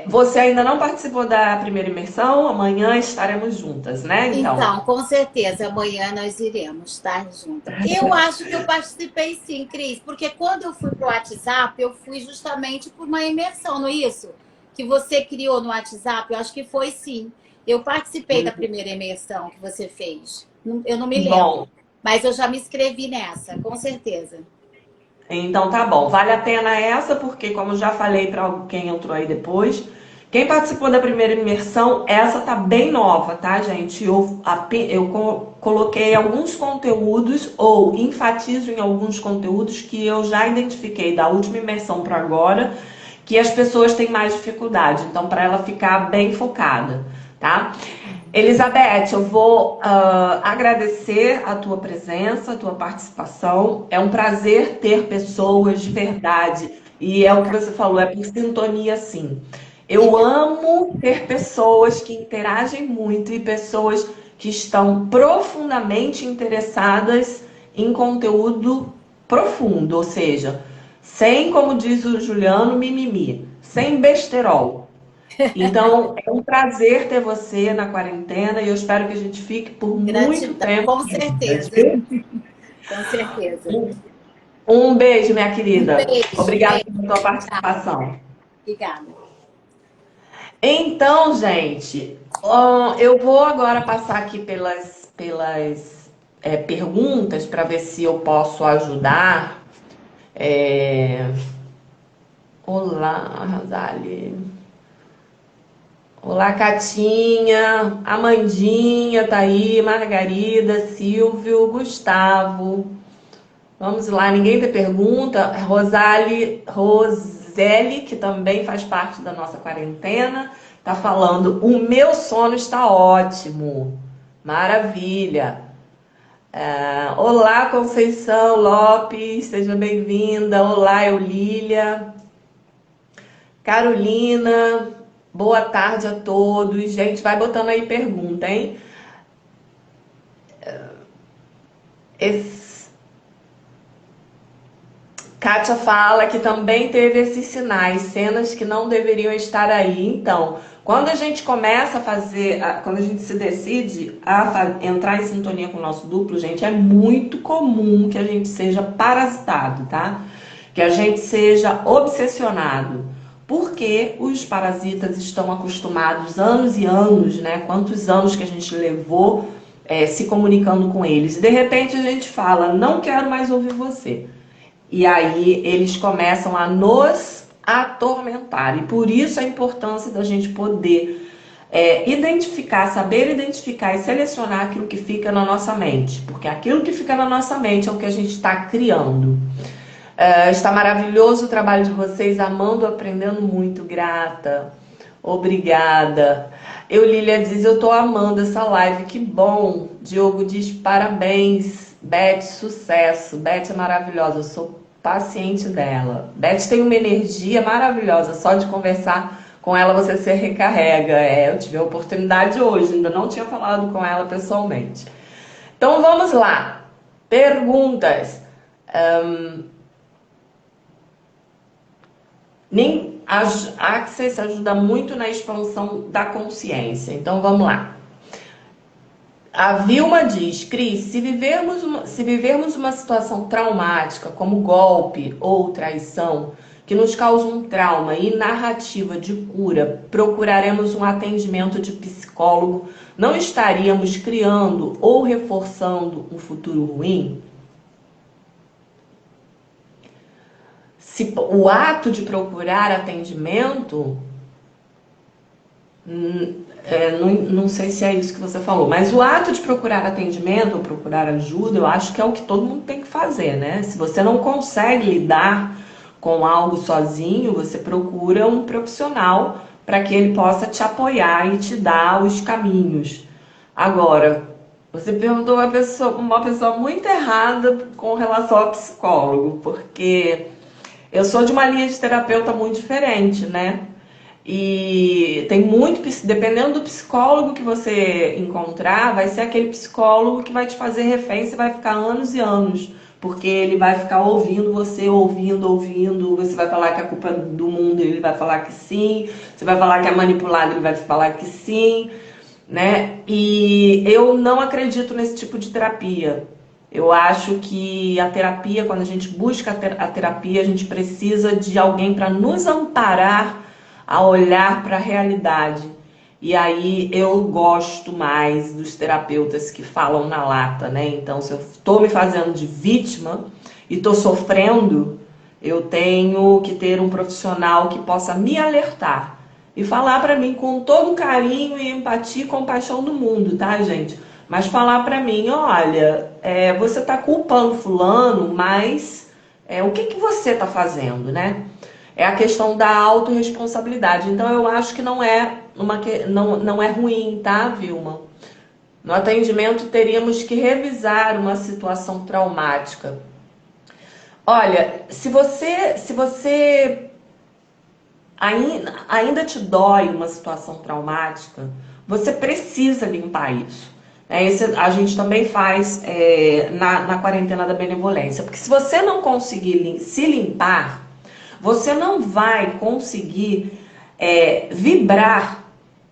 Você ainda não participou da primeira imersão, amanhã estaremos juntas, né? Então, com certeza, amanhã nós iremos estar juntas. Eu acho que eu participei sim, Cris, porque quando eu fui para o WhatsApp, eu fui justamente por uma imersão, não é isso? Que você criou no WhatsApp, eu acho que foi sim. Eu participei da primeira imersão que você fez. Eu não me lembro, Bom, mas eu já me inscrevi nessa, com certeza. então tá bom. Vale a pena essa, porque como eu já falei para quem entrou aí depois, quem participou da primeira imersão, essa tá bem nova, tá, gente? Eu coloquei alguns conteúdos, ou enfatizo em alguns conteúdos que eu já identifiquei da última imersão para agora, que as pessoas têm mais dificuldade. Então, para ela ficar bem focada, tá? Elizabeth, eu vou agradecer a tua presença, a tua participação. É um prazer ter pessoas de verdade. E é o que você falou, é por sintonia, sim. Eu amo ter pessoas que interagem muito e pessoas que estão profundamente interessadas em conteúdo profundo, ou seja, sem, como diz o Juliano, mimimi, sem besterol. Então, é um prazer ter você na quarentena e eu espero que a gente fique por muito Gratidão, tempo. com certeza. Com certeza. Um beijo, minha querida. Obrigada Beijo. pela tua participação. Obrigada. Então, gente, eu vou agora passar aqui pelas perguntas para ver se eu posso ajudar. Olá, Rosali. Olá, Catinha, Amandinha tá aí, Margarida, Silvio, Gustavo. Vamos lá, ninguém tem pergunta. Roseli, que também faz parte da nossa quarentena, tá falando: o meu sono está ótimo. Maravilha. Olá, Conceição Lopes, seja bem-vinda. Olá, Eulília. Carolina, boa tarde a todos. Gente, vai botando aí pergunta, hein? Kátia fala que também teve esses sinais, cenas que não deveriam estar aí. Então, quando a gente começa a fazer, quando a gente se decide a entrar em sintonia com o nosso duplo, gente, é muito comum que a gente seja parasitado, tá? Que a gente seja obsessionado. Porque os parasitas estão acostumados anos e anos, né? Quantos anos que a gente levou se comunicando com eles. E de repente a gente fala, não quero mais ouvir você. E aí eles começam a nos atormentar. E por isso a importância da gente poder identificar, saber identificar e selecionar aquilo que fica na nossa mente. Porque aquilo que fica na nossa mente é o que a gente está criando. Está maravilhoso o trabalho de vocês, amando, aprendendo muito, grata. Obrigada. Eulília diz, eu tô amando essa live, que bom. Diogo diz, parabéns. Beth, sucesso. Beth é maravilhosa, eu sou paciente dela. Beth tem uma energia maravilhosa, só de conversar com ela você se recarrega. Eu tive a oportunidade hoje, ainda não tinha falado com ela pessoalmente. Então vamos lá. Perguntas. Access ajuda muito na expansão da consciência. Então vamos lá. A Vilma diz, Cris, se vivermos uma situação traumática, como golpe ou traição, que nos causa um trauma e narrativa de cura, procuraremos um atendimento de psicólogo, não estaríamos criando ou reforçando um futuro ruim? O ato de procurar atendimento, não sei se é isso que você falou, mas o ato de procurar atendimento ou procurar ajuda, eu acho que é o que todo mundo tem que fazer, né? Se você não consegue lidar com algo sozinho, você procura um profissional para que ele possa te apoiar e te dar os caminhos. Agora, Você perguntou uma pessoa muito errada com relação ao psicólogo, porque eu sou de uma linha de terapeuta muito diferente, né? E tem muito, dependendo do psicólogo que você encontrar, vai ser aquele psicólogo que vai te fazer refém, você vai ficar anos e anos, porque ele vai ficar ouvindo você, ouvindo, você vai falar que a culpa é do mundo, ele vai falar que sim, você vai falar que é manipulado, ele vai falar que sim, né? E eu não acredito nesse tipo de terapia. Eu acho que a terapia, quando a gente busca a terapia, a gente precisa de alguém para nos amparar a olhar para a realidade. E aí eu gosto mais dos terapeutas que falam na lata, né? Então, se eu estou me fazendo de vítima e estou sofrendo, eu tenho que ter um profissional que possa me alertar e falar para mim com todo o carinho e empatia e compaixão do mundo, tá, gente? Mas falar para mim, olha, você está culpando fulano, mas o que você está fazendo, né? É a questão da autorresponsabilidade. Então, eu acho que não é ruim, tá, Vilma? No atendimento, teríamos que revisar uma situação traumática. Olha, se você ainda te dói uma situação traumática, você precisa limpar isso. A gente também faz na quarentena da benevolência. Porque se você não conseguir se limpar, você não vai conseguir vibrar.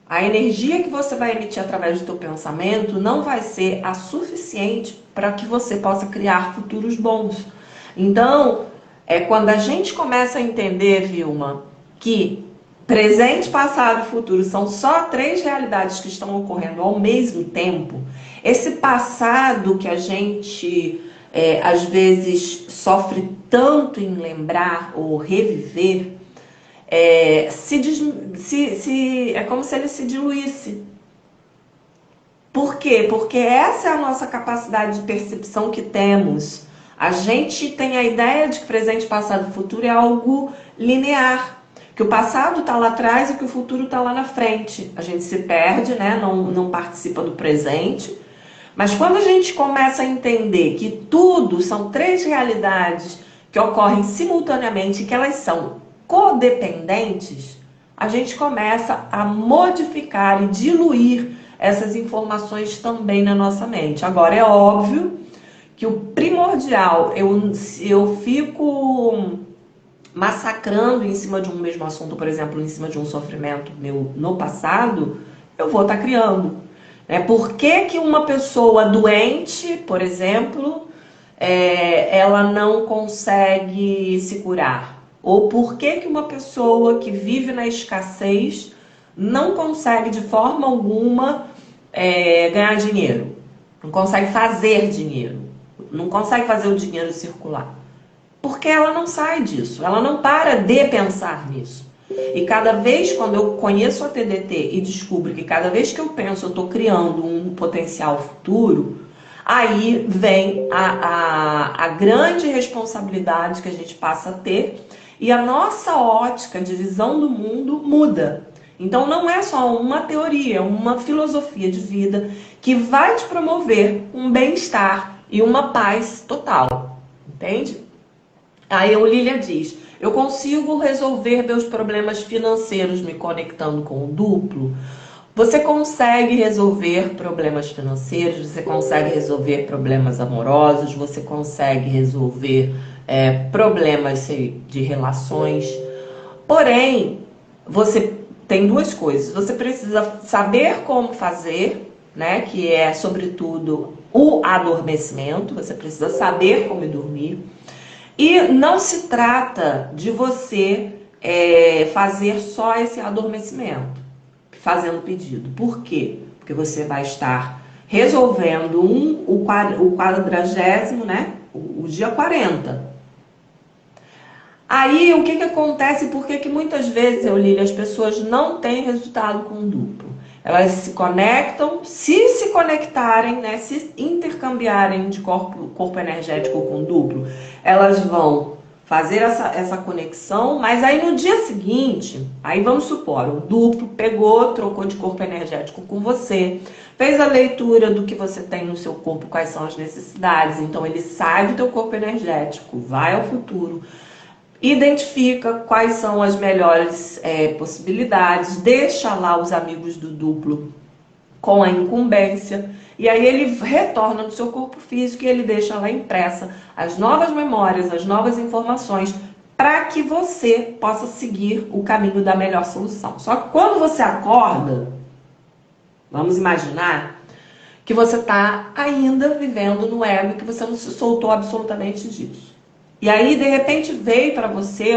A energia que você vai emitir através do teu pensamento não vai ser a suficiente para que você possa criar futuros bons. Então, quando a gente começa a entender, Vilma, que presente, passado e futuro são só 3 realidades que estão ocorrendo ao mesmo tempo, esse passado que a gente às vezes sofre tanto em lembrar ou reviver, é como se ele se diluísse. Por quê? Porque essa é a nossa capacidade de percepção que temos. A gente tem a ideia de que presente, passado e futuro é algo linear. Que o passado está lá atrás e que o futuro está lá na frente. A gente se perde, né? Não participa do presente. Mas quando a gente começa a entender que tudo são 3 realidades que ocorrem simultaneamente e que elas são codependentes, a gente começa a modificar e diluir essas informações também na nossa mente. Agora, é óbvio que o primordial, eu fico massacrando em cima de um mesmo assunto, por exemplo, em cima de um sofrimento meu no passado, eu vou estar criando. Por que uma pessoa doente, por exemplo, ela não consegue se curar? Ou por que uma pessoa que vive na escassez não consegue de forma alguma ganhar dinheiro? Não consegue fazer dinheiro? Não consegue fazer o dinheiro circular? Porque ela não sai disso, ela não para de pensar nisso. E cada vez, quando eu conheço a TDT e descubro que cada vez que eu penso eu estou criando um potencial futuro, aí vem a grande responsabilidade que a gente passa a ter e a nossa ótica de visão do mundo muda. Então não é só uma teoria, é uma filosofia de vida que vai te promover um bem-estar e uma paz total, entende? Aí a Lilia diz, eu consigo resolver meus problemas financeiros me conectando com o duplo? Você consegue resolver problemas financeiros, você consegue resolver problemas amorosos, você consegue resolver problemas de relações. Porém, você tem 2 coisas. Você precisa saber como fazer, né? Que é, sobretudo, o adormecimento. Você precisa saber como dormir. E não se trata de você fazer só esse adormecimento, fazendo pedido. Por quê? Porque você vai estar resolvendo o 40º, né? O dia 40. Aí, o que acontece? Por que muitas vezes, Lília, as pessoas não têm resultado com o duplo? Elas se conectam, se conectarem, né, se intercambiarem de corpo energético com duplo, elas vão fazer essa conexão, mas aí no dia seguinte, aí vamos supor, o duplo pegou, trocou de corpo energético com você, fez a leitura do que você tem no seu corpo, quais são as necessidades, então ele sai do teu corpo energético, vai ao futuro, identifica quais são as melhores possibilidades, deixa lá os amigos do duplo com a incumbência, e aí ele retorna no seu corpo físico e ele deixa lá impressa as novas memórias, as novas informações, para que você possa seguir o caminho da melhor solução. Só que quando você acorda, vamos imaginar que você está ainda vivendo no ego, que você não se soltou absolutamente disso. E aí, de repente, veio para você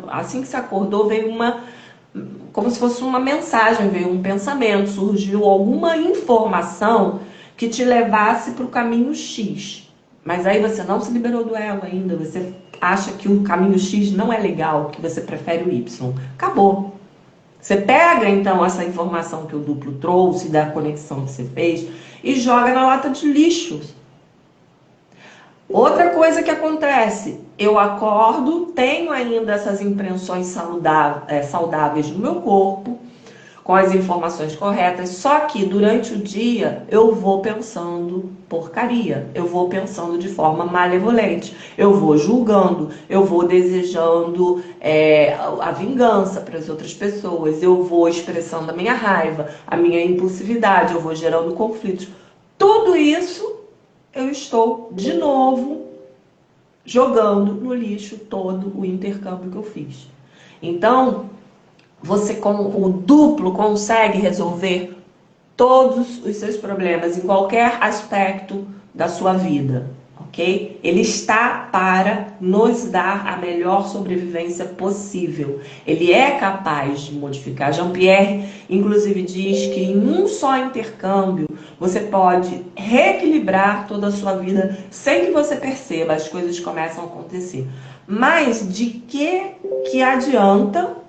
assim que você acordou, veio como se fosse uma mensagem, veio um pensamento, surgiu alguma informação que te levasse para o caminho X. Mas aí você não se liberou do ego ainda, você acha que o caminho X não é legal, que você prefere o Y. Acabou. Você pega, então, essa informação que o duplo trouxe, da conexão que você fez, e joga na lata de lixo. Outra coisa que acontece, eu acordo, tenho ainda essas impressões saudáveis no meu corpo, com as informações corretas, só que durante o dia eu vou pensando porcaria, eu vou pensando de forma malevolente, eu vou julgando, eu vou desejando a vingança para as outras pessoas, eu vou expressando a minha raiva, a minha impulsividade, eu vou gerando conflitos. Tudo isso eu estou de novo jogando no lixo todo o intercâmbio que eu fiz. Então, você com o duplo consegue resolver todos os seus problemas em qualquer aspecto da sua vida, ok? Ele está para nos dar a melhor sobrevivência possível. Ele é capaz de modificar. Jean-Pierre, inclusive, diz que em um só intercâmbio você pode reequilibrar toda a sua vida sem que você perceba, as coisas começam a acontecer. Mas de que adianta?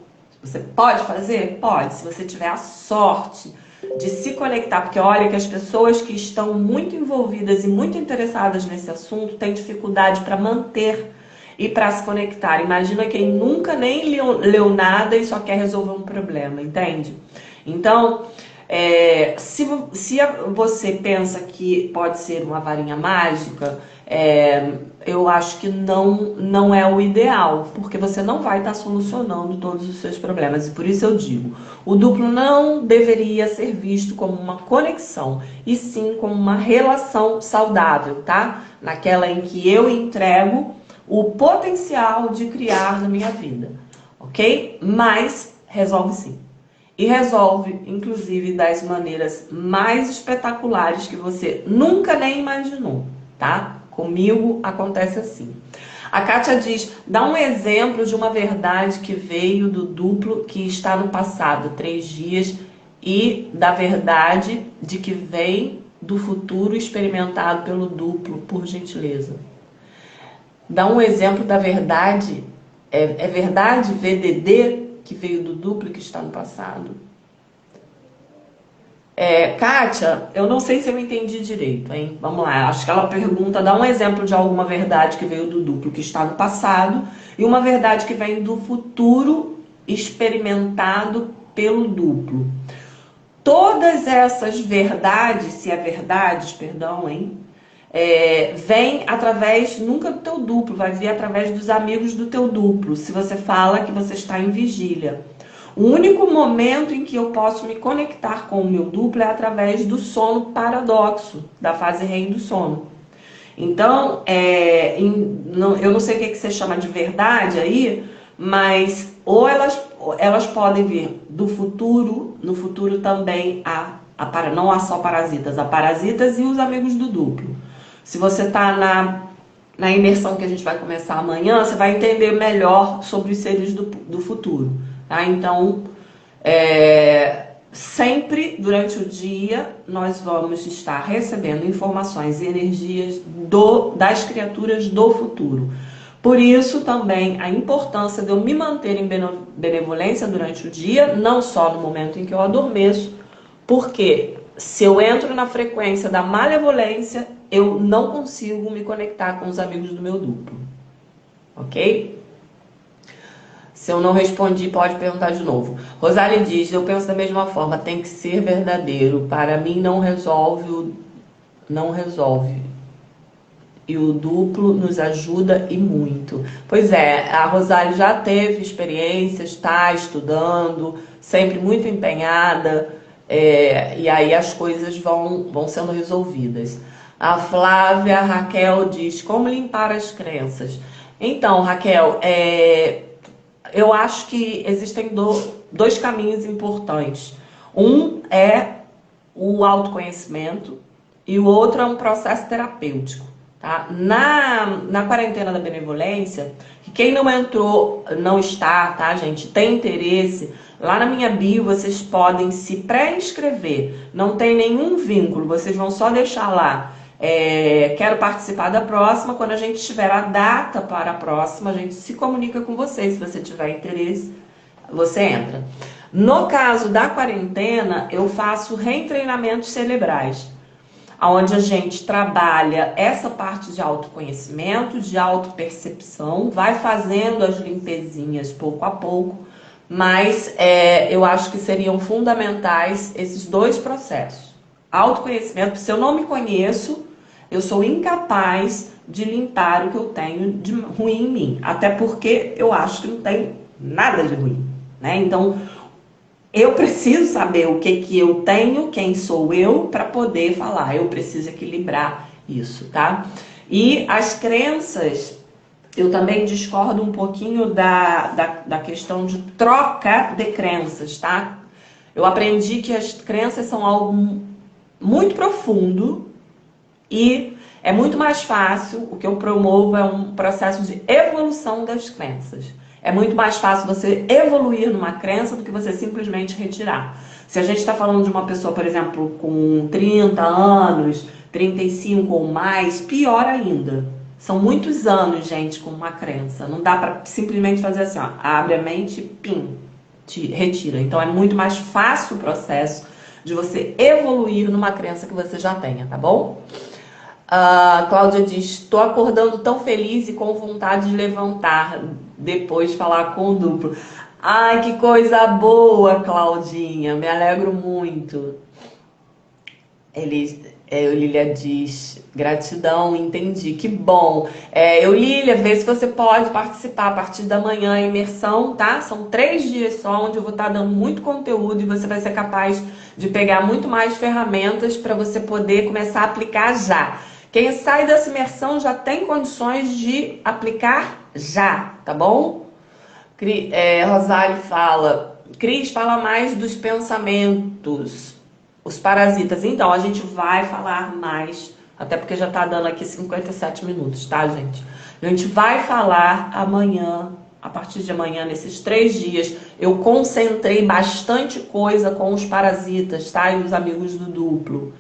Você pode fazer? Pode, se você tiver a sorte de se conectar, porque olha que as pessoas que estão muito envolvidas e muito interessadas nesse assunto têm dificuldade para manter e para se conectar. Imagina quem nunca nem leu nada e só quer resolver um problema, entende? Então, se você pensa que pode ser uma varinha mágica, eu acho que não é o ideal, porque você não vai estar solucionando todos os seus problemas. E por isso eu digo, o duplo não deveria ser visto como uma conexão, e sim como uma relação saudável, tá? Naquela em que eu entrego o potencial de criar na minha vida, ok? Mas resolve sim. E resolve, inclusive, das maneiras mais espetaculares que você nunca nem imaginou, tá? Comigo acontece assim. A Kátia diz, dá um exemplo de uma verdade que veio do duplo que está no passado, 3 dias, e da verdade de que vem do futuro experimentado pelo duplo, por gentileza. Dá um exemplo da verdade, é verdade VDD que veio do duplo que está no passado? Kátia, eu não sei se eu entendi direito, hein? Vamos lá, acho que ela pergunta, dá um exemplo de alguma verdade que veio do duplo que está no passado e uma verdade que vem do futuro experimentado pelo duplo. Todas essas verdades, se é verdades, perdão, hein? Vem através, nunca do teu duplo, vai vir através dos amigos do teu duplo, se você fala que você está em vigília. O único momento em que eu posso me conectar com o meu duplo é através do sono paradoxo, da fase REM do sono. Então, eu não sei o que você chama de verdade aí, mas ou elas podem vir do futuro, no futuro também não há só parasitas, há parasitas e os amigos do duplo. Se você está na imersão que a gente vai começar amanhã, você vai entender melhor sobre os seres do futuro. Tá? Então, sempre durante o dia nós vamos estar recebendo informações e energias das criaturas do futuro. Por isso também a importância de eu me manter em benevolência durante o dia, não só no momento em que eu adormeço, porque se eu entro na frequência da malevolência, eu não consigo me conectar com os amigos do meu duplo. Ok? Se eu não respondi, pode perguntar de novo. Rosália diz, eu penso da mesma forma, tem que ser verdadeiro. Para mim não resolve. E o duplo nos ajuda e muito. Pois é, a Rosália já teve experiências, está estudando, sempre muito empenhada, e aí as coisas vão sendo resolvidas. A Flávia Raquel diz, como limpar as crenças? Então, Raquel, eu acho que existem dois caminhos importantes. Um é o autoconhecimento e o outro é um processo terapêutico. Tá? Na quarentena da benevolência, quem não entrou, não está, tá, gente? Tem interesse, lá na minha bio vocês podem se pré-inscrever. Não tem nenhum vínculo, vocês vão só deixar lá. Quero participar da próxima. Quando a gente tiver a data para a próxima, a gente se comunica com vocês. Se você tiver interesse, você entra. No caso da quarentena, eu faço retreinamentos cerebrais, onde a gente trabalha essa parte de autoconhecimento, de autopercepção, vai fazendo as limpezinhas pouco a pouco, mas eu acho que seriam fundamentais esses dois processos. Autoconhecimento, se eu não me conheço, eu sou incapaz de limpar o que eu tenho de ruim em mim, até porque eu acho que não tem nada de ruim, né? Então, eu preciso saber o que eu tenho, quem sou eu, para poder falar. Eu preciso equilibrar isso, tá? E as crenças, eu também discordo um pouquinho da questão de troca de crenças, tá? Eu aprendi que as crenças são algo muito profundo e é muito mais fácil, o que eu promovo é um processo de evolução das crenças. É muito mais fácil você evoluir numa crença do que você simplesmente retirar. Se a gente está falando de uma pessoa, por exemplo, com 30 anos, 35 ou mais, pior ainda. São muitos anos, gente, com uma crença. Não dá para simplesmente fazer assim, ó, abre a mente, pim, retira. Então é muito mais fácil o processo de você evoluir numa crença que você já tenha, tá bom? A Cláudia diz, estou acordando tão feliz e com vontade de levantar, depois falar com o duplo. Ai, que coisa boa, Claudinha, me alegro muito. Lília diz, gratidão, entendi, que bom. Lília, vê se você pode participar a partir da manhã, imersão, tá? São 3 dias só, onde eu vou estar dando muito conteúdo e você vai ser capaz de pegar muito mais ferramentas para você poder começar a aplicar já. Quem sai dessa imersão já tem condições de aplicar já, tá bom? Rosário fala, Cris, fala mais dos pensamentos, os parasitas. Então, a gente vai falar mais, até porque já tá dando aqui 57 minutos, tá, gente? A gente vai falar amanhã, a partir de amanhã, nesses 3 dias. Eu concentrei bastante coisa com os parasitas, tá? E os amigos do duplo.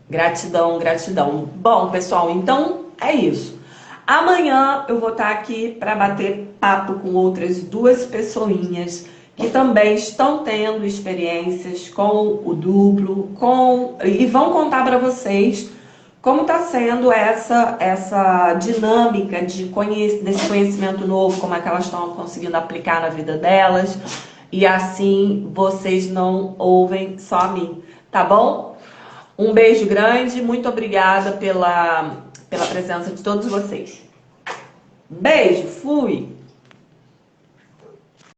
Gratidão, gratidão. Bom, pessoal, então é isso. Amanhã eu vou estar aqui para bater papo com outras 2 pessoinhas que também estão tendo experiências com o duplo, e vão contar para vocês como está sendo essa dinâmica desse conhecimento novo, como é que elas estão conseguindo aplicar na vida delas, e assim vocês não ouvem só a mim, tá bom? Um beijo grande, muito obrigada pela presença de todos vocês. Beijo, fui!